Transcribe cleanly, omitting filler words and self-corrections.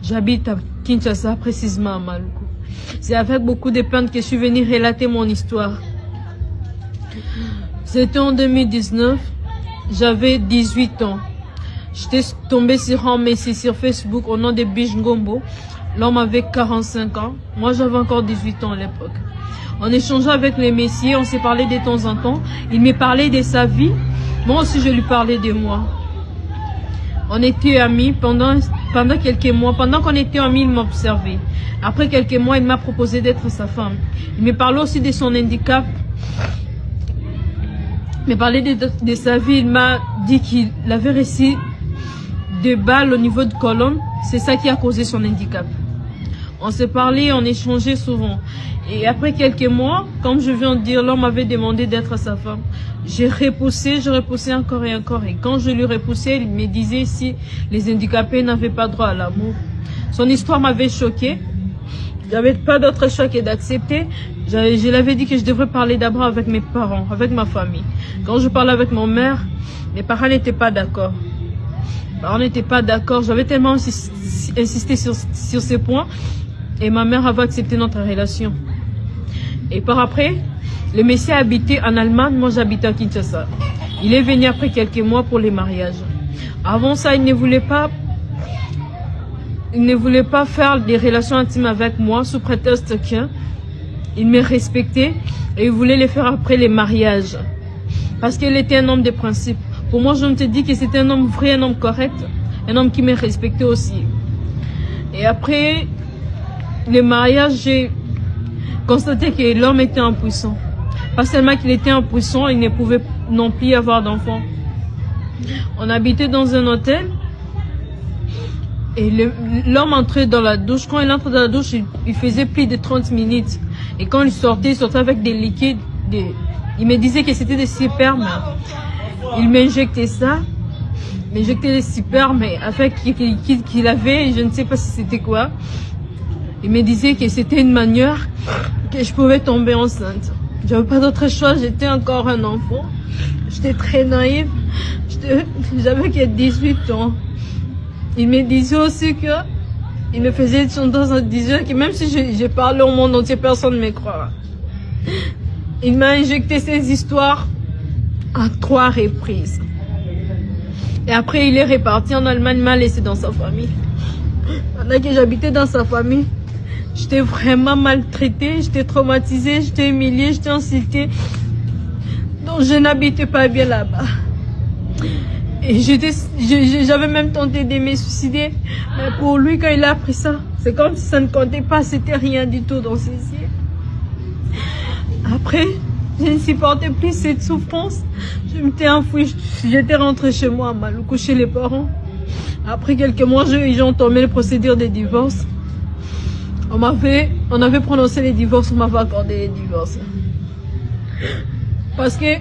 J'habite à Kinshasa, précisément à Maluku. C'est avec beaucoup de peine que je suis venue relater mon histoire. C'était en 2019, j'avais 18 ans. J'étais tombée sur un message sur Facebook au nom de Biche Ngombo. L'homme avait 45 ans. Moi, j'avais encore 18 ans à l'époque. On échangeait avec les messieurs, on s'est parlé de temps en temps. Il me parlait de sa vie. Moi aussi, je lui parlais de moi. On était amis pendant quelques mois. Pendant qu'on était amis, il m'observait. Après quelques mois, il m'a proposé d'être sa femme. Il me parlait aussi de son handicap. Il me parlait de sa vie. Il m'a dit qu'il avait reçu des balles au niveau de colonne. C'est ça qui a causé son handicap. On s'est parlé, on échangeait souvent. Et après quelques mois, comme je viens de dire, l'homme m'avait demandé d'être sa femme. J'ai repoussé encore et encore. Et quand je lui repoussais, il me disait si les handicapés n'avaient pas droit à l'amour. Son histoire m'avait choquée. J'avais pas d'autre choix que d'accepter. Je l'avais dit que je devrais parler d'abord avec mes parents, avec ma famille. Quand je parlais avec mon mère, mes parents n'étaient pas d'accord. On n'était pas d'accord. J'avais tellement insisté sur ces points. Et ma mère avait accepté notre relation. Et par après, le monsieur habitait en Allemagne, moi j'habitais à Kinshasa. Il est venu après quelques mois pour les mariages. Avant ça, il ne voulait pas faire des relations intimes avec moi sous prétexte qu'il me respectait et il voulait les faire après les mariages. Parce qu'il était un homme de principe. Pour moi, je me suis dit que c'était un homme vrai, un homme correct, un homme qui me respectait aussi. Et après le mariage, j'ai constaté que l'homme était impuissant. Pas seulement qu'il était impuissant, il ne pouvait non plus avoir d'enfants. On habitait dans un hôtel et l'homme entrait dans la douche. Quand il entrait dans la douche, il faisait plus de 30 minutes. Et quand il sortait avec des liquides. Il me disait que c'était des spermes. Il m'injectait ça. Il m'injectait des spermes avec les liquides qu'il avait. Je ne sais pas si c'était quoi. Il me disait que c'était une manière que je pouvais tomber enceinte. J'avais pas d'autre choix, j'étais encore un enfant. J'étais très naïve. J'avais que 18 ans. Il me disait aussi que il me faisait une sentence en disant que même si je parlais au monde entier, personne ne me croira. Il m'a injecté ces histoires à 3 reprises. Et après, il est reparti en Allemagne, il m'a laissé dans sa famille. Pendant que j'habitais dans sa famille, j'étais vraiment maltraitée, j'étais traumatisée, j'étais humiliée, j'étais insultée. Donc je n'habitais pas bien là-bas. Et j'avais même tenté de me suicider. Mais pour lui, quand il a appris ça, c'est comme si ça ne comptait pas, c'était rien du tout dans ses yeux. Après, je ne supportais plus cette souffrance. Je m'étais enfouie, j'étais rentrée chez moi à Maluku, chez les parents. Après quelques mois, ils ont entamé le procédure de divorce. On avait prononcé les divorces, on m'avait accordé les divorces. Parce que